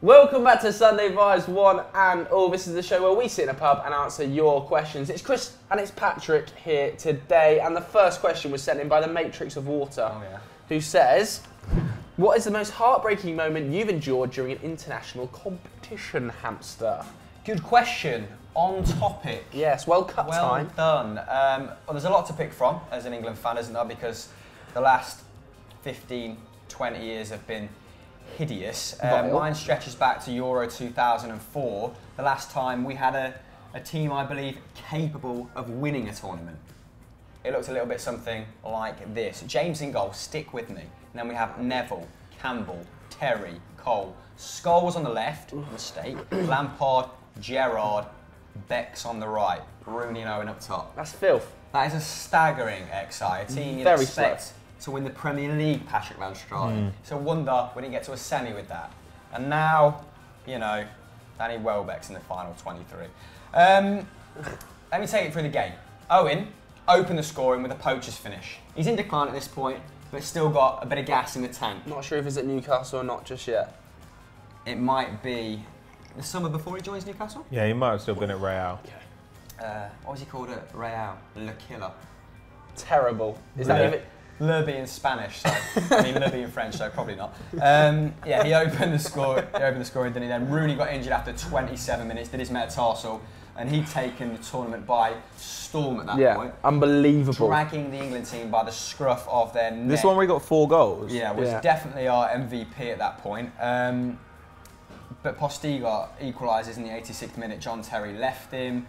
Welcome back to Sunday Vibes 1 and all. This is the show where we sit in a pub and answer your questions. It's Chris and it's Patrick here today, and the first question was sent in by the Matrix of Water, who says, what is the most heartbreaking moment you've endured during an international competition, Hamster? Good question. On topic. Yes, World Cup time. Well done. Well, there's a lot to pick from as an England fan, isn't there? Because the last 15, 20 years have been hideous. Mine stretches back to Euro 2004, the last time we had a team, I believe, capable of winning a tournament. It looked a little bit something like this. James in goal, stick with me. And then we have Neville, Campbell, Terry, Cole. Scholes on the left, mistake. Lampard, Gerrard, Becks on the right. Rooney and Owen up top. That's filth. That is a staggering XI. A team you'd Very expect to win the Premier League, Patrick Van Straaten. It's a wonder we didn't get to a semi with that. And now, you know, Danny Welbeck's in the final 23. Let me take it through the game. Owen opened the scoring with a poacher's finish. He's in decline at this point, but still got a bit of gas in the tank. Not sure if it's at Newcastle or not just yet. It might be the summer before he joins Newcastle? Yeah, he might have still been at Real. What was he called at Real? Le Killer. Terrible. Is that even... Le B in Spanish, so I mean Le B in French, so probably not. Yeah, he opened the score. Didn't he? Then Rooney got injured after 27 minutes, did his metatarsal, and he'd taken the tournament by storm at that point. Unbelievable. Dragging the England team by the scruff of their neck. This one where he got 4 goals. Yeah, was definitely our MVP at that point. But Postiga equalises in the 86th minute. John Terry left him.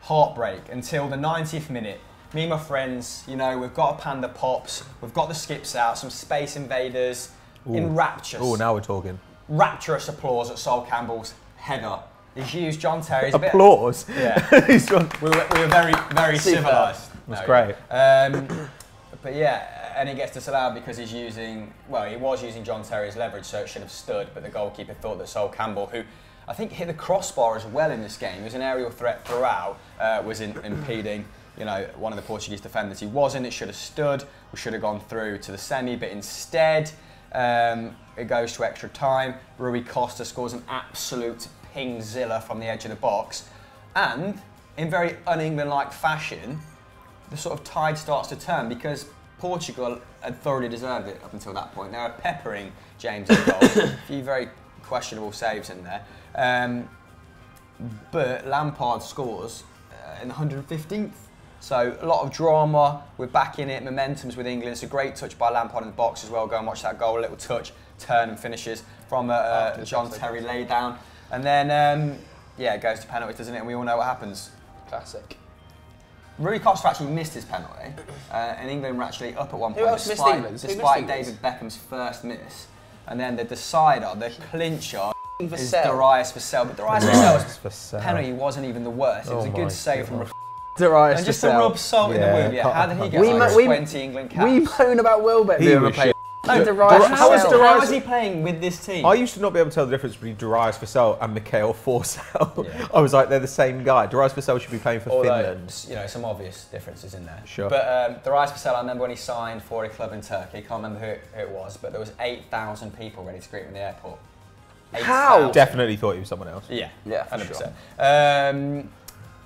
Heartbreak until the 90th minute. Me and my friends, you know, we've got a Panda Pops, we've got the skips out, some Space Invaders, in rapturous. Oh, now we're talking. Rapturous applause at Sol Campbell's header. He's used John Terry's applause? Yeah. we were very, very civilised. That's great. But yeah, and he gets disallowed because he's using, well, he was using John Terry's leverage, so it should have stood, but the goalkeeper thought that Sol Campbell, who I think hit the crossbar as well in this game, he was an aerial threat throughout, was impeding, you know, one of the Portuguese defenders. He wasn't, it should have stood, we should have gone through to the semi, but instead, it goes to extra time. Rui Costa scores an absolute pingzilla from the edge of the box, and in very un-England-like fashion, the sort of tide starts to turn because Portugal had thoroughly deserved it up until that point. They were peppering James in goal, a few very questionable saves in there. But Lampard scores in the 115th. So a lot of drama, we're back in it, momentum's with England. It's a great touch by Lampard in the box as well. Go and watch that goal, a little touch, turn and finishes from John Terry lay down. And then, yeah, it goes to penalties, doesn't it? And we all know what happens. Classic. Rui Costa actually missed his penalty, and England were actually up at one point. Who else missed England? Despite David Beckham's first miss. And then the decider, the clincher, is Darius Vassell. But Darius Vassell's penalty wasn't even the worst. It was a good save from Darius and just to rub salt in the wound. Yeah, how did he get like 20 England caps? We moan about Welbeck being replaced. No, how is he playing with this team? I used to not be able to tell the difference between Darius Vassell and Mikhail Forsell. Yeah. I was like, they're the same guy. Darius Vassell should be playing for Finland. You know, some obvious differences in there. Sure. But Darius Vassell, I remember when he signed for a club in Turkey. Can't remember who it was, but there was 8,000 people ready to greet him in the airport. How? Definitely thought he was someone else. Yeah, yeah, 100%. Sure.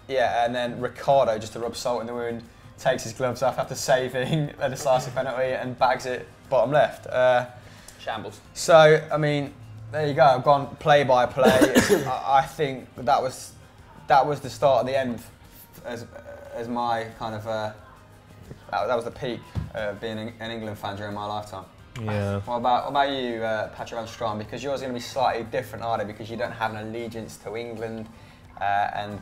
Yeah, and then Ricardo, just to rub salt in the wound, takes his gloves off after saving a decisive penalty and bags it bottom left. Shambles. So, I mean, there you go. I've gone play by play. I think that was the start of the end as my kind of that was the peak being an England fan during my lifetime. Yeah. What about you, Patrick Van Straaten? Because yours is going to be slightly different, are they? Because you don't have an allegiance to England, and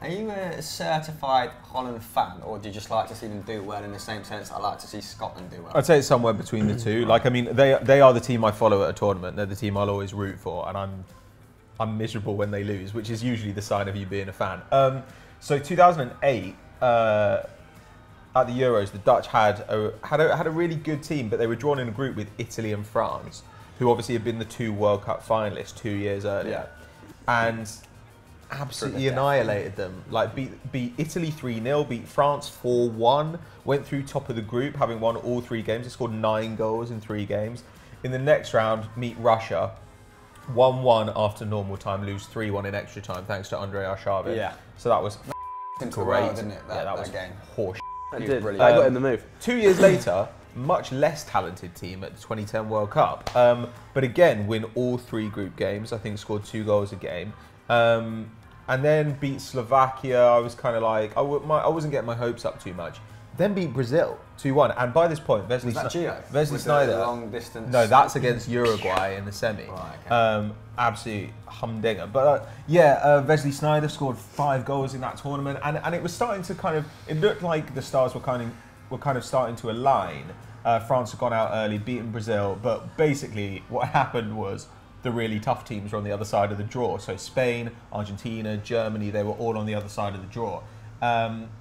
are you a certified Holland fan, or do you just like to see them do well in the same sense I like to see Scotland do well? I'd say it's somewhere between the two. Like, I mean, they are the team I follow at a tournament. They're the team I'll always root for, and I'm miserable when they lose, which is usually the sign of you being a fan. So 2008 at the Euros, the Dutch had a really good team, but they were drawn in a group with Italy and France, who obviously had been the 2 World Cup finalists 2 years earlier, and absolutely annihilated them. Like beat Italy 3-0, beat France 4-1, went through top of the group, having won all 3 games. They scored 9 goals in 3 games. In the next round, meet Russia, 1-1 after normal time, lose 3-1 in extra time thanks to Andrey Arshavin. Yeah. So that was great, didn't it? That was game. Horse. I did. Brilliant. I got in the move. 2 years later, much less talented team at the 2010 World Cup. But again, win all 3 group games. I think scored 2 goals a game. And then beat Slovakia. I was kind of like, I wasn't getting my hopes up too much. Then beat Brazil 2-1. And by this point, Wesley Sneijder. Long distance. No, that's against Uruguay in the semi. Right, okay. Absolute humdinger. But Wesley Sneijder scored 5 goals in that tournament, and it was starting to kind of. It looked like the stars were kind of starting to align. France had gone out early, beaten Brazil, but basically what happened was the really tough teams were on the other side of the draw. So Spain, Argentina, Germany, they were all on the other side of the draw.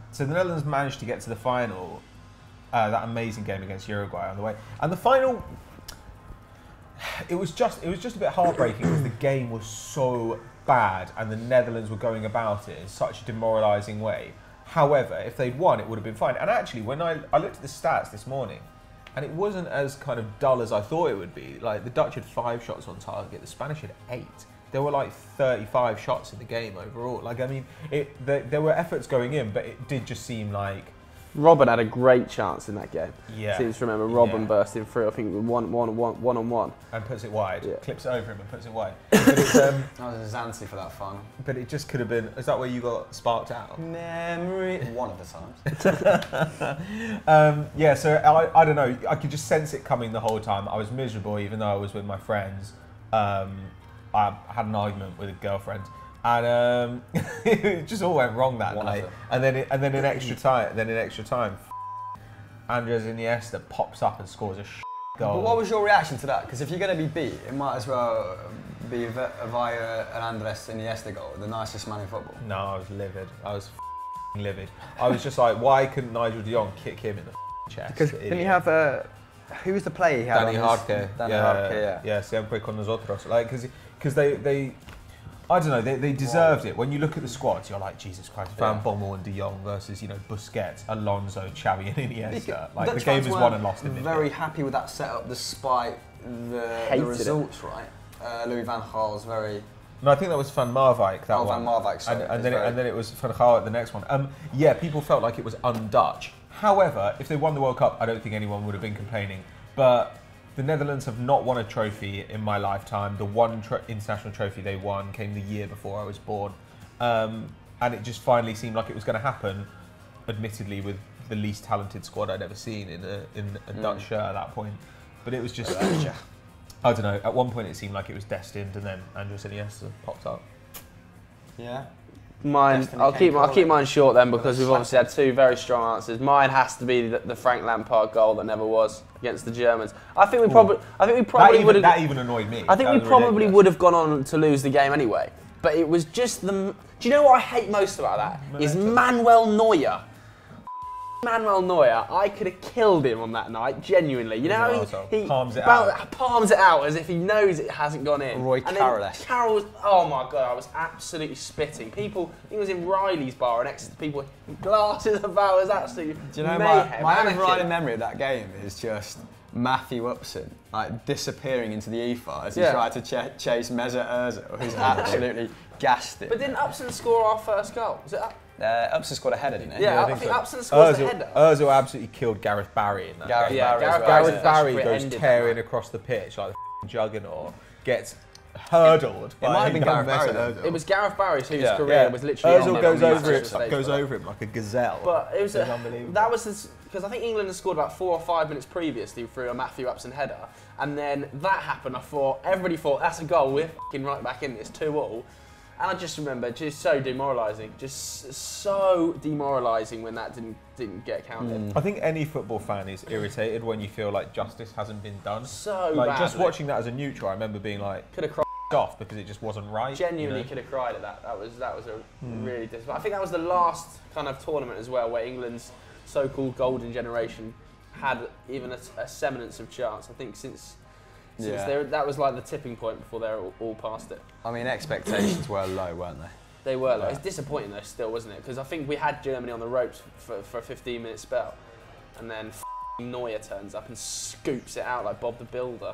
So the Netherlands managed to get to the final. That amazing game against Uruguay on the way, and the final. It was just a bit heartbreaking because the game was so bad and the Netherlands were going about it in such a demoralising way. However, if they'd won, it would have been fine. And actually, when I looked at the stats this morning, and it wasn't as kind of dull as I thought it would be. Like, the Dutch had 5 shots on target, the Spanish had 8. There were like 35 shots in the game overall. Like, I mean, there were efforts going in, but it did just seem like... Robin had a great chance in that game. Yeah. Seems to remember Robin bursting through, I think, one on one. And puts it wide. Yeah. Clips it over him and puts it wide. But it's, I was in Zanzi for that final. But it just could have been... Is that where you got sparked out? Memory. One of the times. Yeah, so I don't know. I could just sense it coming the whole time. I was miserable, even though I was with my friends. I had an argument with a girlfriend. And it just all went wrong that night. And then in extra time, Andrés Iniesta pops up and scores a goal. But what was your reaction to that? Because if you're going to be beat, it might as well be via an Andrés Iniesta goal, the nicest man in football. No, I was livid. I was livid. I was just like, why couldn't Nigel de Jong kick him in the chest? Because didn't you have who was the player he had? Danny Hardke. Yeah. Siempre con nosotros. Like, because they I don't know, they deserved it. When you look at the squads, you're like, Jesus Christ, Van Bommel and de Jong versus, Busquets, Alonso, Xavi and Iniesta. Like, the game is won and lost in midfield. Very happy with that setup despite the results, right? Louis van Gaal's very... No, I think that was Van Marwijk, that one. Van Marwijk, sorry. And then it was Van Gaal at the next one. Yeah, people felt like it was un-Dutch. However, if they won the World Cup, I don't think anyone would have been complaining. But the Netherlands have not won a trophy in my lifetime. The one international trophy they won came the year before I was born. And it just finally seemed like it was going to happen, admittedly with the least talented squad I'd ever seen in a Dutch shirt at that point. But it was just, I don't know, at one point it seemed like it was destined, and then Andrés Iniesta popped up. Yeah. Mine, I'll keep mine short then, because we've obviously had 2 very strong answers. Mine has to be the Frank Lampard goal that never was against the Germans. I think we probably would have. That even annoyed me. I think we probably would have gone on to lose the game anyway. But it was just the. Do you know what I hate most about that? Is Manuel Neuer. Manuel Neuer, I could have killed him on that night, genuinely. You know how he palms it out as if he knows it hasn't gone in. Roy Carroll. Carroll was, oh my God, I was absolutely spitting. People, he was in Riley's bar and next to people, glasses about, it was absolutely Do you know, mayhem. my overriding memory of that game is just Matthew Upson disappearing into the ether as he tried to chase Mesut Ozil, who's absolutely gassed it. But didn't Upson score our first goal? Was it that? Upson scored a header, didn't he? Yeah, I think Upson scores the header. Ozil absolutely killed Gareth Barry in that game. Gareth Barry goes tearing across the pitch like the juggernaut, gets hurdled. It might have been Gareth Barry. It was Gareth Barry whose career was literally Ozil goes over him like a gazelle. But it was unbelievable. That was because I think England had scored about 4 or 5 minutes previously through a Matthew Upson header, and then that happened. Everybody thought that's a goal. We're fucking right back in this 2-2. And I just remember, just so demoralising, when that didn't get counted. I think any football fan is irritated when you feel like justice hasn't been done. So like badly. Just watching that as a neutral, I remember being like, could have cried off because it just wasn't right. Genuinely could have cried at that. That was a really disappointing. I think that was the last kind of tournament as well where England's so-called golden generation had even a semblance of chance. I think since that was like the tipping point before they were all past it. I mean, expectations were low, weren't they? They were low. It's disappointing though still, wasn't it? Because I think we had Germany on the ropes for a 15-minute spell, and then Neuer turns up and scoops it out like Bob the Builder.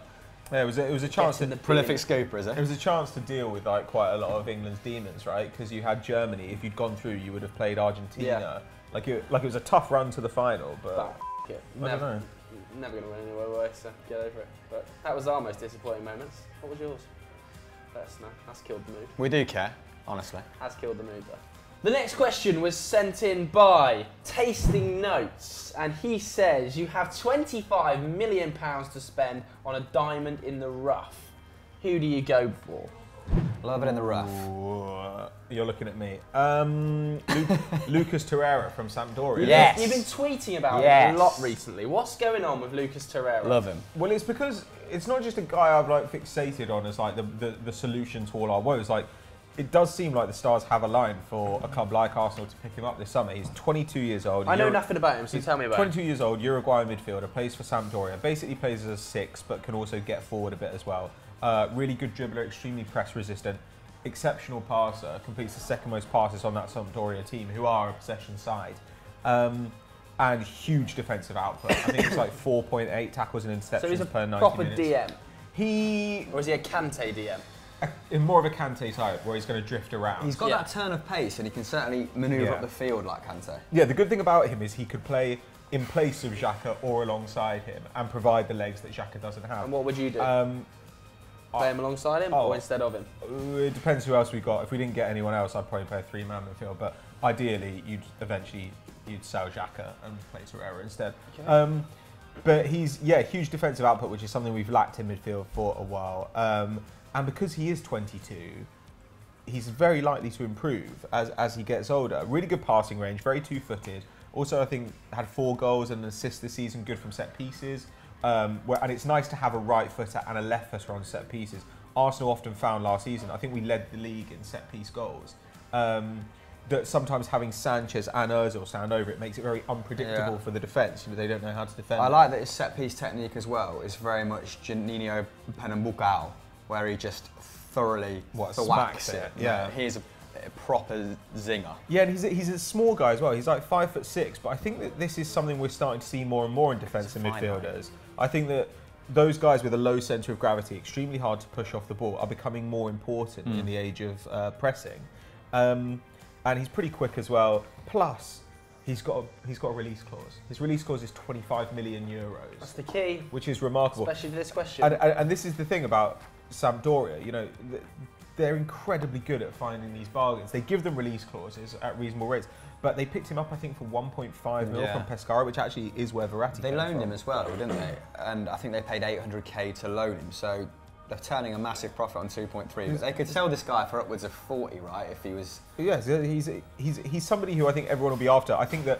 Yeah, it was a chance to prolific scooper, is it? It was a chance to deal with like quite a lot of England's demons, right? Because you had Germany. If you'd gone through, you would have played Argentina. Yeah. Like it was a tough run to the final, but it. I don't know. Never going to win anyway, way, so get over it. But that was our most disappointing moments. What was yours? Let us know. That's killed the mood. We do care, honestly. Has killed the mood, though. The next question was sent in by Tasting Notes, and he says, you have £25 million to spend on a diamond in the rough. Who do you go for? Love it in the rough. Ooh, you're looking at me. Lucas Herrera from Sampdoria. Yes. You've been tweeting about him a lot recently. What's going on with Lucas Herrera? Love him. Well, it's because it's not just a guy I've like fixated on as like the solution to all our woes. Like, it does seem like the stars have aligned for a club like Arsenal to pick him up this summer. He's 22 years old. I know nothing about him, so tell me about him. 22 years old, Uruguayan midfielder, plays for Sampdoria. Basically plays as a 6, but can also get forward a bit as well. Really good dribbler, extremely press resistant, exceptional passer, completes the second most passes on that Sampdoria team, who are a possession side. And huge defensive output. I think it's like 4.8 tackles and interceptions so he's a per 90 proper minutes. DM? Or is he a Kante DM? In more of a Kante type, where he's going to drift around. He's got that turn of pace, and he can certainly manoeuvre up the field like Kante. Yeah, the good thing about him is he could play in place of Xhaka or alongside him and provide the legs that Xhaka doesn't have. And what would you do? Play him alongside him or instead of him? It depends who else we got. If we didn't get anyone else, I'd probably play a 3-man midfield. But ideally, you'd sell Xhaka and play Herrera instead. Okay. But he's huge defensive output, which is something we've lacked in midfield for a while. And because he is 22, he's very likely to improve as he gets older. Really good passing range, very two-footed. Also, I think had 4 goals and an assist this season, good from set pieces. And it's nice to have a right footer and a left footer on set pieces. Arsenal often found last season, I think we led the league in set piece goals. That sometimes having Sanchez and Ozil stand over it makes it very unpredictable for the defence. They don't know how to defend. I like that his set piece technique as well is very much Juninho Pernambucano, where he just thoroughly thwacks it. Yeah, he's a proper zinger. Yeah, and he's a small guy as well. He's like 5'6", but I think that this is something we're starting to see more and more in defensive midfielders. I think that those guys with a low centre of gravity, extremely hard to push off the ball, are becoming more important in the age of pressing. And he's pretty quick as well. Plus, he's got a release clause. His release clause is 25 million euros. That's the key. Which is remarkable. Especially for this question. And this is the thing about Sampdoria. You know, they're incredibly good at finding these bargains. They give them release clauses at reasonable rates. But they picked him up, I think, for 1.5 mil from Pescara, which actually is where Verratti They loaned him as well, didn't they? And I think they paid 800k to loan him. So they're turning a massive profit on 2.3. But they could sell this guy for upwards of 40, right? If he was. Yes, he's somebody who I think everyone will be after. I think that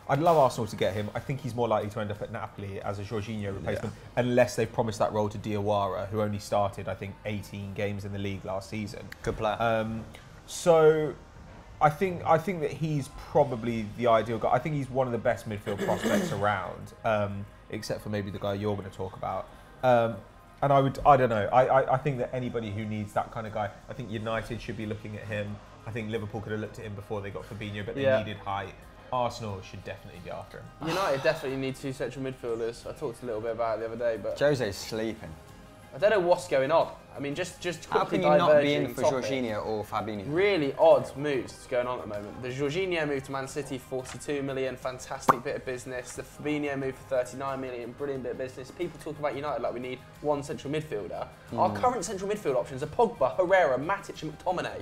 I'd love Arsenal to get him. I think he's more likely to end up at Napoli as a Jorginho replacement, unless they promise that role to Diawara, who only started, I think, 18 games in the league last season. Good player. So I think that he's probably the ideal guy. I think he's one of the best midfield prospects around, except for maybe the guy you're going to talk about. And I don't know. I think that anybody who needs that kind of guy, I think United should be looking at him. I think Liverpool could have looked at him before they got Fabinho, but they needed height. Arsenal should definitely be after him. United definitely need 2 central midfielders. I talked a little bit about it the other day, but Jose's sleeping. I don't know what's going on. I mean, just quickly how can you not be in for Jorginho or Fabinho? Really odd moves going on at the moment. The Jorginho move to Man City, 42 million, fantastic bit of business. The Fabinho move for 39 million, brilliant bit of business. People talk about United like we need 1 central midfielder. Our current central midfield options are Pogba, Herrera, Matic and McTominay.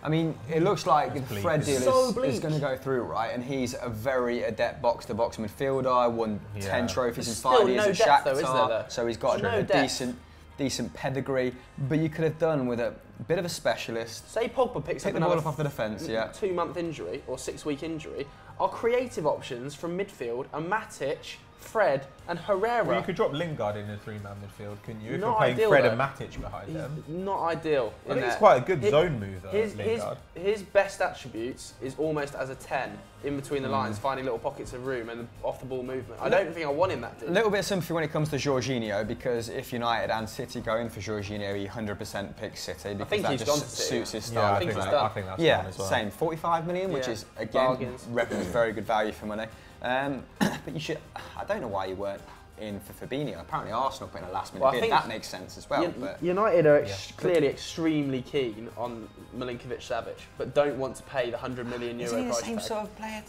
I mean, it looks like the Fred deal is going to go through, right? And he's a very adept box-to-box midfielder, won 10 trophies in 5 years at Shakhtar, so he's got a decent pedigree. But you could have done with a bit of a specialist. Say Pogba picks up the ball up off the defence, 2-month injury or 6-week injury. Our creative options from midfield are Matic, Fred and Herrera. Well, you could drop Lingard in a 3-man midfield, couldn't you? If not you're playing ideal, Fred though. and Matic behind them. Not ideal. I think it's quite a good zone move, though, Lingard. His best attributes is almost as a 10, in between the lines, finding little pockets of room and off-the-ball movement. I don't think I want him that deep. A little bit of sympathy when it comes to Jorginho, because if United and City go in for Jorginho, he 100% picks City, because that just suits his style. I think that's fine as well. Same. 45 million, which is, again, represents very good value for money. But you should, I don't know why you weren't in for Fabinho. Apparently Arsenal put in a last-minute bid. That makes sense as well. But United are clearly extremely keen on Milinkovic-Savic, but don't want to pay the €100 million price tag. Is he the same sort of player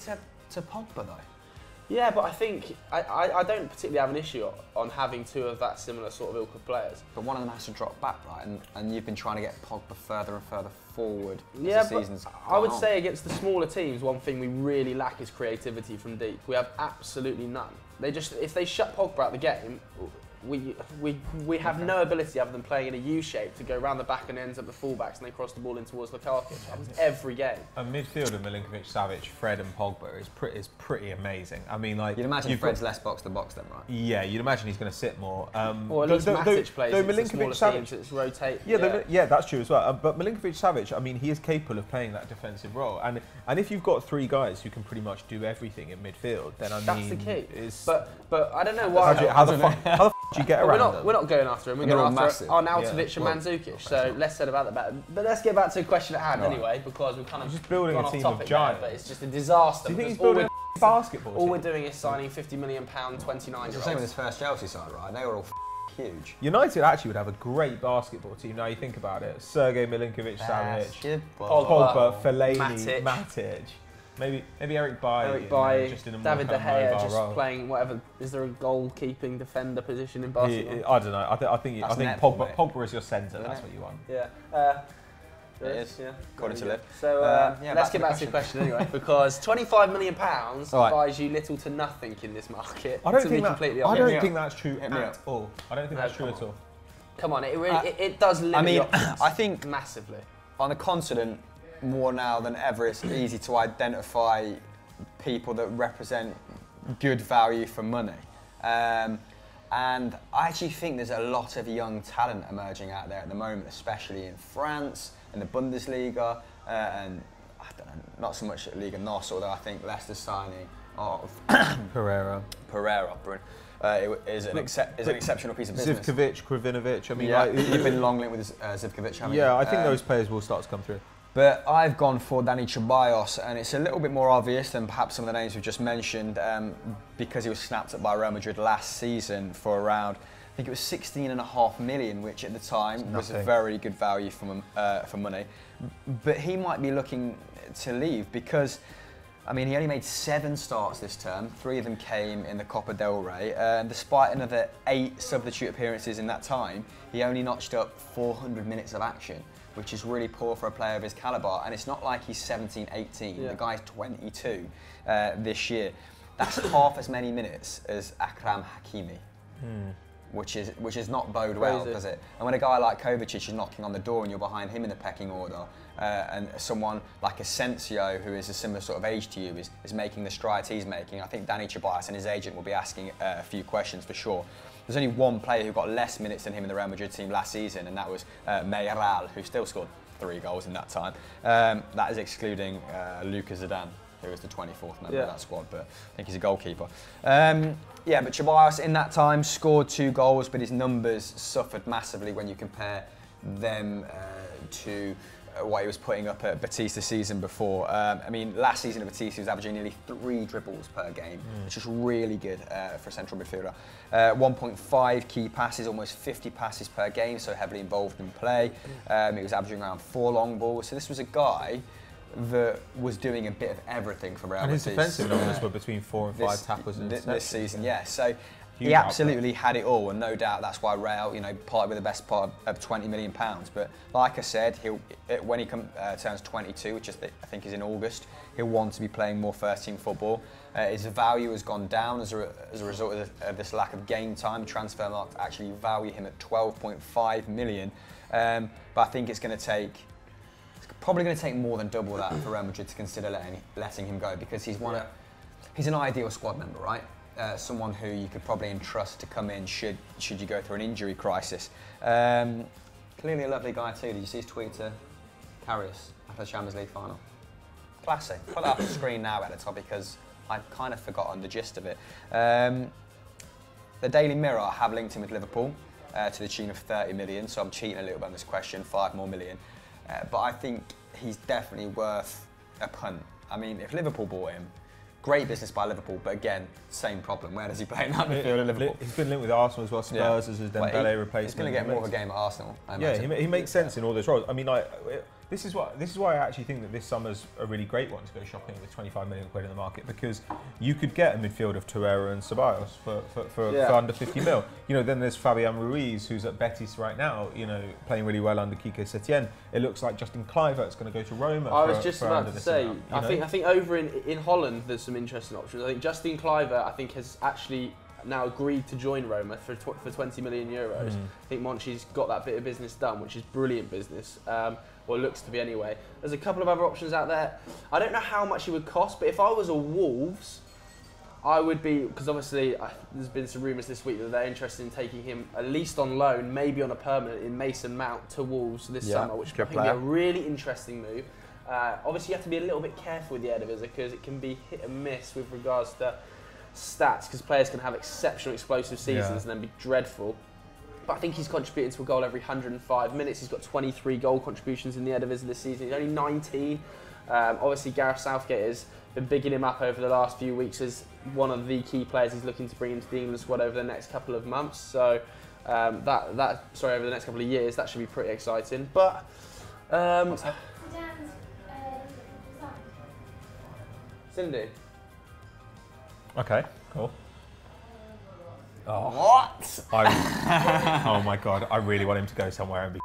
to Pogba though? Yeah, but I think I don't particularly have an issue on having two of that similar sort of ilk of players. But one of them has to drop back, right? And you've been trying to get Pogba further and further forward as the season's gone on. I would say against the smaller teams, one thing we really lack is creativity from deep. We have absolutely none. If they shut Pogba out the game, we have no ability other than playing in a U shape to go around the back and ends up the fullbacks and they cross the ball in towards Lukaku. It happens every game. A midfielder, Milinkovic-Savic, Fred and Pogba is pretty amazing. I mean, like you'd imagine Fred's less box to box then, right? Yeah, you'd imagine he's going to sit more. Or at least Matic plays. Though Milinkovic-Savic, it's rotate. Yeah, that's true as well. But Milinkovic-Savic, I mean, he is capable of playing that defensive role, and if you've got three guys who can pretty much do everything in midfield, then that's the key. But I don't know why. How the fuck do you get around them? We're not going after him. We're going after Arnautovic and Mandžukić. So less said about that. But let's get back to the question at hand anyway, because we're kind of just building a team of giants. But it's just a disaster. Do you think he's building a basketball team? All we're doing is signing £50 million 29-year-olds. It's the same with his first Chelsea side, right? They were all huge. United actually would have a great basketball team. Now you think about it: Sergio Milinkovic-Savic, Pogba, Fellaini, Matic. Maybe Eric Bailly, just in a David more De Gea just role. Playing whatever. Is there a goalkeeping defender position in Barcelona? I don't know. I think Pogba is your centre. That's what you want. Yeah. It is. Yeah. According to Liv. So let's get back to the question anyway, because £25 million buys you little to nothing in this market. I don't think that's true at all. I don't think that's true at all. Come on, it does limit the options. I think massively on the continent. More now than ever, it's easy to identify people that represent good value for money. And I actually think there's a lot of young talent emerging out there at the moment, especially in France, in the Bundesliga, and I don't know, not so much at Liga NOS, although I think Leicester's signing of Pereira, is an exceptional piece of business. Zivkovic, Kravinovic. I mean, you've been long linked with Zivkovic, haven't you? Yeah, I think those players will start to come through. But I've gone for Dani Ceballos, and it's a little bit more obvious than perhaps some of the names we've just mentioned, because he was snapped up by Real Madrid last season for around, I think it was 16.5 million, which at the time was a very good value for money. But he might be looking to leave because, I mean, he only made 7 starts this term. 3 of them came in the Copa del Rey. And despite another 8 substitute appearances in that time, he only notched up 400 minutes of action, which is really poor for a player of his calibre. And it's not like he's 17, 18. The guy's 22 this year. That's half as many minutes as Akram Hakimi, which is not bode well, does it? And when a guy like Kovacic is knocking on the door and you're behind him in the pecking order, and someone like Asensio, who is a similar sort of age to you, is making the strides he's making, I think Dani Ceballos and his agent will be asking a few questions for sure. There's only one player who got less minutes than him in the Real Madrid team last season, and that was Mayoral, who still scored 3 goals in that time. That is excluding Lucas Zidane, who was the 24th member of that squad, but I think he's a goalkeeper. Yeah, but Ceballos in that time scored 2 goals, but his numbers suffered massively when you compare them to what he was putting up at Betis the season before. I mean, last season at Betis he was averaging nearly 3 dribbles per game, which is really good for a central midfielder. 1.5 key passes, almost 50 passes per game, so heavily involved in play. He was averaging around 4 long balls, so this was a guy that was doing a bit of everything for Real Betis. And his defensive numbers were between 4 and 5 tackles in this season, yeah. So he absolutely had it all, and no doubt that's why Real, parted with the best part of £20 million. But like I said, when he turns 22, which I think is in August, he'll want to be playing more first-team football. His value has gone down as a result of this lack of game time. Transfermarkt actually value him at 12.5 million, but I think it's probably going to take more than double that for Real Madrid to consider letting him go, because he's an ideal squad member, right? Someone who you could probably entrust to come in should you go through an injury crisis. Clearly a lovely guy too. Did you see his tweet to Karius after the Champions League final? Classic. Put that up on the screen now at the top because I'd kind of forgotten the gist of it. The Daily Mirror have linked him with Liverpool to the tune of 30 million, so I'm cheating a little bit on this question, 5 more million. But I think he's definitely worth a punt. I mean, if Liverpool bought him, Great business by Liverpool, but again, same problem. Where does he play in that midfield in Liverpool? He's been linked with Arsenal as well. Spurs as his Dembele replacement. He's going to get more of a game at Arsenal. He makes sense in all those roles. I mean, like, this is why I actually think that this summer's a really great one to go shopping with 25 million quid in the market, because you could get a midfield of Herrera and Ceballos for under 50 mil. You know, then there's Fabián Ruiz, who's at Betis right now, you know, playing really well under Quique Setién. It looks like Justin Kluivert's going to go to Roma. I was just about to say, I think over in Holland there's some interesting options. I think Justin Kluivert, has actually now agreed to join Roma for 20 million euros. I think Monchi's got that bit of business done, which is brilliant business. Or it looks to be anyway. There's a couple of other options out there. I don't know how much he would cost, but if I was a Wolves, I would be, because obviously there's been some rumours this week that they're interested in taking him at least on loan, maybe on a permanent, in Mason Mount to Wolves this summer, which I think would be a really interesting move. Obviously you have to be a little bit careful with the Eredivisie because it can be hit and miss with regards to stats, because players can have exceptional explosive seasons and then be dreadful. But I think he's contributing to a goal every 105 minutes. He's got 23 goal contributions in the Eredivisie this season. He's only 19. Obviously, Gareth Southgate has been bigging him up over the last few weeks as one of the key players he's looking to bring into the England squad over the next couple of months. So over the next couple of years, that should be pretty exciting. But Zidane's Cindy. Okay, cool. Oh. What? Oh my God, I really want him to go somewhere and be.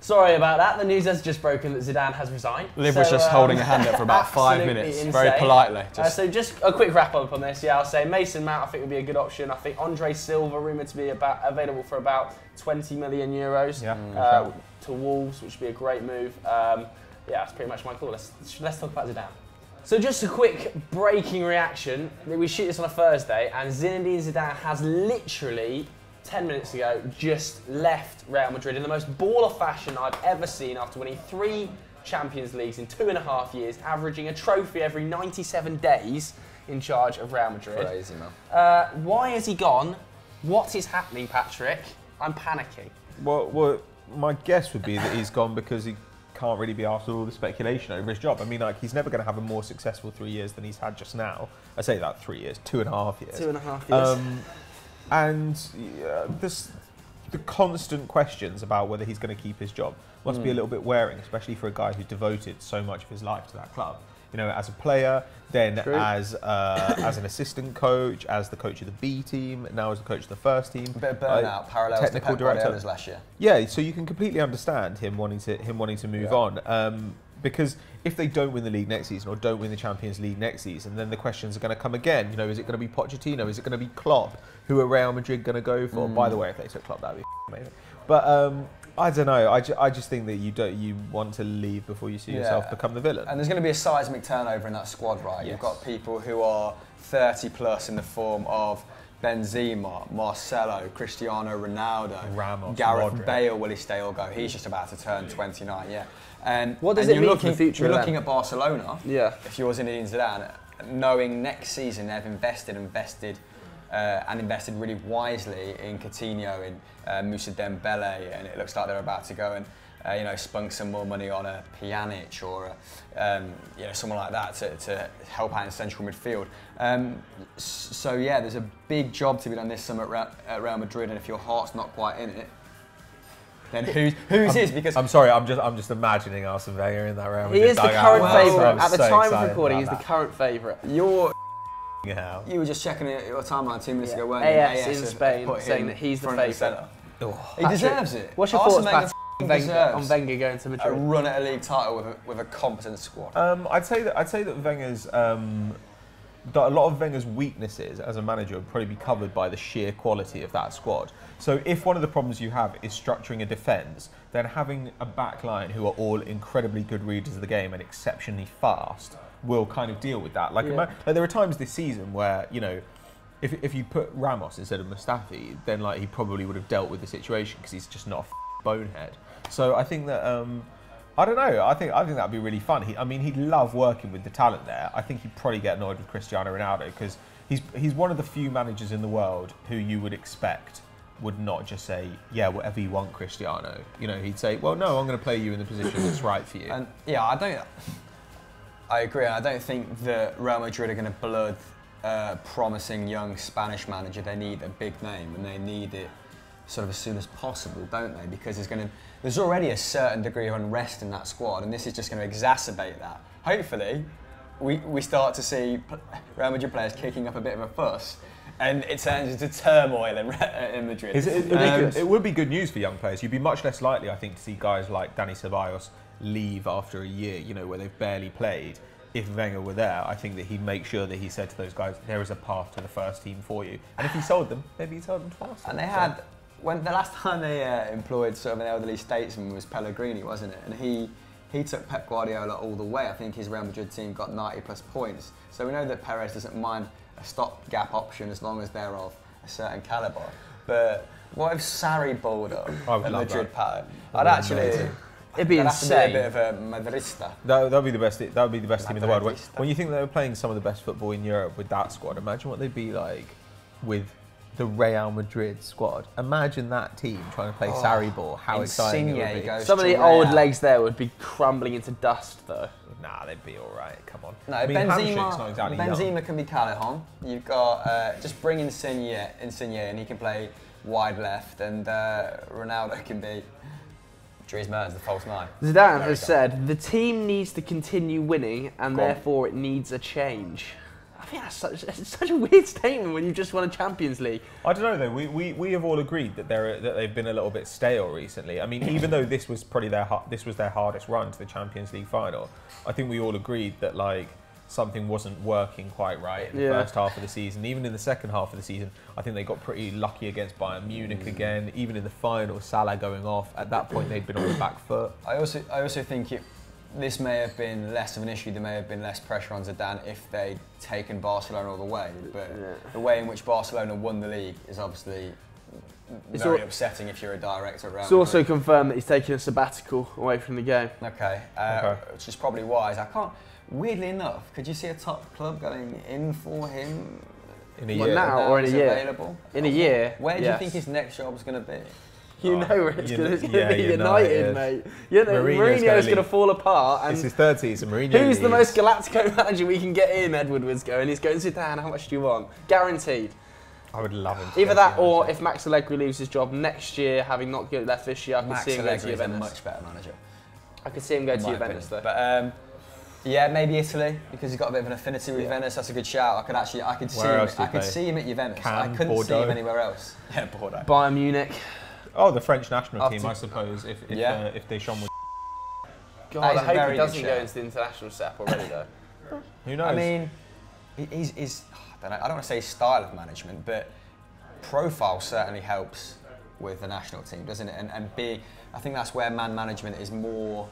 Sorry about that. The news has just broken that Zidane has resigned. Liv was just holding a hand up for about 5 minutes, insane. very politely. So just a quick wrap up on this. I'll say Mason Mount I think would be a good option. I think André Silva rumoured to be available for about 20 million euros to Wolves, which would be a great move. That's pretty much my call. Let's talk about Zidane. So just a quick breaking reaction. We shoot this on a Thursday and Zinedine Zidane has literally 10 minutes ago just left Real Madrid in the most baller fashion I've ever seen after winning 3 Champions Leagues in 2.5 years, averaging a trophy every 97 days in charge of Real Madrid. Crazy, man. Why has he gone? What is happening, Patrick? I'm panicking. Well, my guess would be that he's gone because he can't really be asked all the speculation over his job. I mean, like, he's never going to have a more successful 3 years than he's had just now. I say that 3 years, 2.5 years. 2.5 years. And the constant questions about whether he's going to keep his job must be a little bit wearing, especially for a guy who's devoted so much of his life to that club. You know, as a player, then as an assistant coach, as the coach of the B team, now as the coach of the first team. A bit of burnout, parallels technical to Pep director Guardiola's last year. Yeah, so you can completely understand him wanting to move on. Because if they don't win the league next season or don't win the Champions League next season, then the questions are going to come again. You know, is it going to be Pochettino? Is it going to be Klopp? Who are Real Madrid going to go for? By the way, if they took Klopp, that'd be amazing. But I don't know. I just think that you want to leave before you see yourself become the villain. And there's going to be a seismic turnover in that squad, right? Yes. You've got people who are 30 plus in the form of Benzema, Marcelo, Cristiano Ronaldo, Ramos, Gareth Modric. Bale. Will he stay or go? He's just about to turn 29. Yeah. And what does it mean for the future? You're looking at Barcelona. Yeah. If you're Zinedine Zidane, knowing next season they've invested really wisely in Coutinho, in Moussa Dembele, and it looks like they're about to go and spunk some more money on a Pjanic or someone like that to help out in central midfield. So yeah, there's a big job to be done this summer at Real Madrid, and if your heart's not quite in it, then whose is? Because I'm sorry, I'm just imagining Arsene Wenger in that Real Madrid. He is the current favourite. At the so time of recording, he's the current favourite. you were just checking your timeline 2 minutes ago, weren't you? AS in Spain saying that he's the favourite. He deserves it. What's your thoughts, Patrick, on Wenger going to Madrid? A run at a league title with a competent squad. I'd say that Wenger's that a lot of Wenger's weaknesses as a manager would probably be covered by the sheer quality of that squad. So if one of the problems you have is structuring a defence, then having a back line who are all incredibly good readers of the game and exceptionally fast will kind of deal with that. Like there are times this season where, you know, if you put Ramos instead of Mustafi, then like he probably would have dealt with the situation because he's just not a bonehead. So I think that I don't know. I think that'd be really fun. He'd love working with the talent there. I think he'd probably get annoyed with Cristiano Ronaldo because he's one of the few managers in the world who you would expect would not just say, yeah, whatever you want, Cristiano. You know, he'd say, well, no, I'm going to play you in the position that's right for you. And yeah, I agree. I don't think that Real Madrid are going to blood promising young Spanish manager. They need a big name, and they need it sort of as soon as possible, don't they? Because there's already a certain degree of unrest in that squad, and this is just going to exacerbate that. Hopefully, we start to see Real Madrid players kicking up a bit of a fuss, and it turns into turmoil in Madrid. It would be good news for young players. You'd be much less likely, I think, to see guys like Dani Ceballos leave after a year, where they've barely played. If Wenger were there, I think that he'd make sure that he said to those guys, there is a path to the first team for you. And if he sold them, maybe he sold them faster. And they had, when the last time they employed sort of an elderly statesman was Pellegrini, wasn't it? And he took Pep Guardiola all the way. I think his Real Madrid team got 90+ points. So we know that Perez doesn't mind a stopgap option as long as they're of a certain calibre. But what if Sarri balled up at Madrid pattern? I'd actually... It'd be insane. Be a bit of a Madrista. That would be the best. That would be the best team in the world. When you think they were playing some of the best football in Europe with that squad, imagine what they'd be like with the Real Madrid squad. Imagine that team trying to play Sarri ball. How exciting it would be. Some of the old legs there would be crumbling into dust, though. Nah, they'd be all right. Come on. No, Benzema can be Callejon. You've got just bring in Insigne, and he can play wide left, and Ronaldo can be Dries Mertens, the false nine. Zidane has said the team needs to continue winning, and therefore it needs a change. I think that's such a weird statement when you've just won a Champions League. I don't know though. We have all agreed that they've been a little bit stale recently. I mean, even though this was probably their hardest run to the Champions League final, I think we all agreed that something wasn't working quite right in the first half of the season. Even in the second half of the season, I think they got pretty lucky against Bayern Munich again. Even in the final, Salah going off. At that point, they'd been on the back foot. I also think this may have been less of an issue. There may have been less pressure on Zidane if they'd taken Barcelona all the way. But the way in which Barcelona won the league is obviously very upsetting if you're a director around. It's also confirmed that he's taking a sabbatical away from the game. Okay. Which is probably wise. Weirdly enough, could you see a top club going in for him in a year? Now or in a year? Available? In a year. Where do you think his next job's going to be? You know where it's going to be. United, mate. Mourinho's going to fall apart. And it's his third season. Mourinho. Who's the most Galactico manager we can get in? Edward was going. He's going, Zidane, how much do you want? Guaranteed. I would love him. Either that, or if Max Allegri leaves his job next year, having not left this year, I could see him go to Juventus. Max a much better manager. I could see him go to Juventus though. But yeah, maybe Italy, because he's got a bit of an affinity with Venice. That's a good shout. I could see him at Juventus. I couldn't see him anywhere else. Yeah, Bordeaux. Bayern Munich. Oh, the French national team, I suppose. If Deschamps would. God, I hope he doesn't go into the international setup already though. Who knows? I mean, he's I don't want to say style of management, but profile certainly helps with the national team, doesn't it? And I think that's where man management is more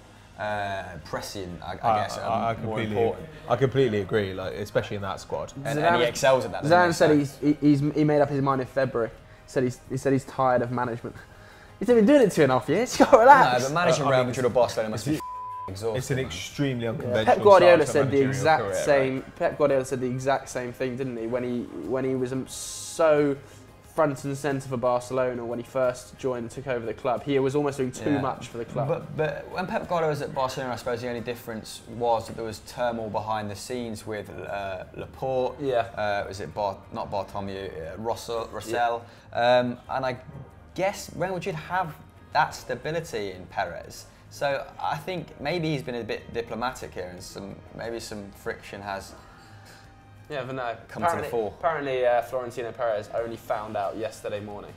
prescient, I guess, more important. I completely agree, especially in that squad. And he excels at that. Zidane said he made up his mind in February. He said he's tired of management. He's been doing it 2.5 years. He's got to relax. No, but managing Real Madrid or Barcelona must be exhausting. It's an extremely unconventional. Pep Guardiola said the exact same. Pep Guardiola said the exact same thing, didn't he? When he was so front and centre for Barcelona when he first joined and took over the club, he was almost doing too much for the club. But when Pep Guardiola was at Barcelona, I suppose the only difference was that there was turmoil behind the scenes with Laporte. Was it not Bartomeu? Rossell. And I guess Real Madrid have that stability in Perez. So I think maybe he's been a bit diplomatic here, and maybe some friction has. Yeah, but no. Come to the fore. Apparently, Florentino Perez only found out yesterday morning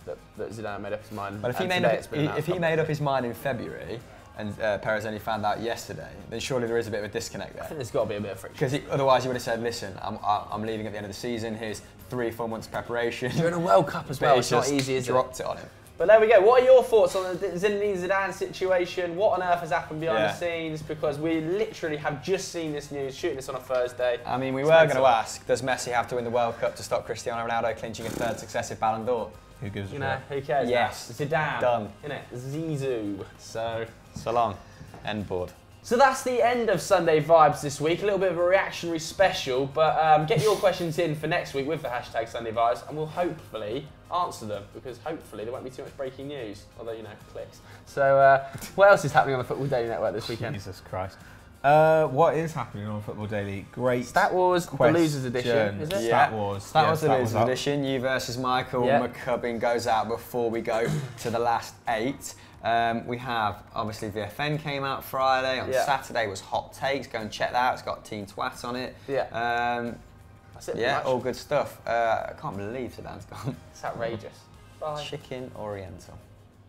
that Zidane made up his mind. But if he made up his mind in February and Perez only found out yesterday, then surely there is a bit of a disconnect there. I think there's got to be a bit of friction. Because otherwise he would have said, listen, I'm leaving at the end of the season, here's 3-4 months preparation. You're in a World Cup as well, it's not easy, is it? Dropped it on him. But there we go. What are your thoughts on the Zinedine Zidane situation? What on earth has happened behind the scenes? Because we literally have just seen this news, shooting this on a Thursday. I mean, we were going to ask, does Messi have to win the World Cup to stop Cristiano Ronaldo clinching a third successive Ballon d'Or? Who gives a shit? Who cares? Yes. Zidane. Done. Innit? Zizou. So long. End board. So that's the end of Sunday Vibes this week. A little bit of a reactionary special, but get your questions in for next week with the hashtag Sunday Vibes, and we'll hopefully answer them, because hopefully there won't be too much breaking news, although, clicks. So what else is happening on the Football Daily Network this weekend? Jesus Christ. What is happening on Football Daily? Great. Stat Wars, the losers edition, is it? Stat Wars. Stat Wars, the losers edition. You versus Michael McCubbin goes out before we go to the last 8. We have, obviously, VFN came out Friday. On Saturday was Hot Takes. Go and check that out. It's got Teen Twat on it. That's it. Yeah, all good stuff. I can't believe Zidane's gone. It's outrageous. Bye. Chicken Oriental.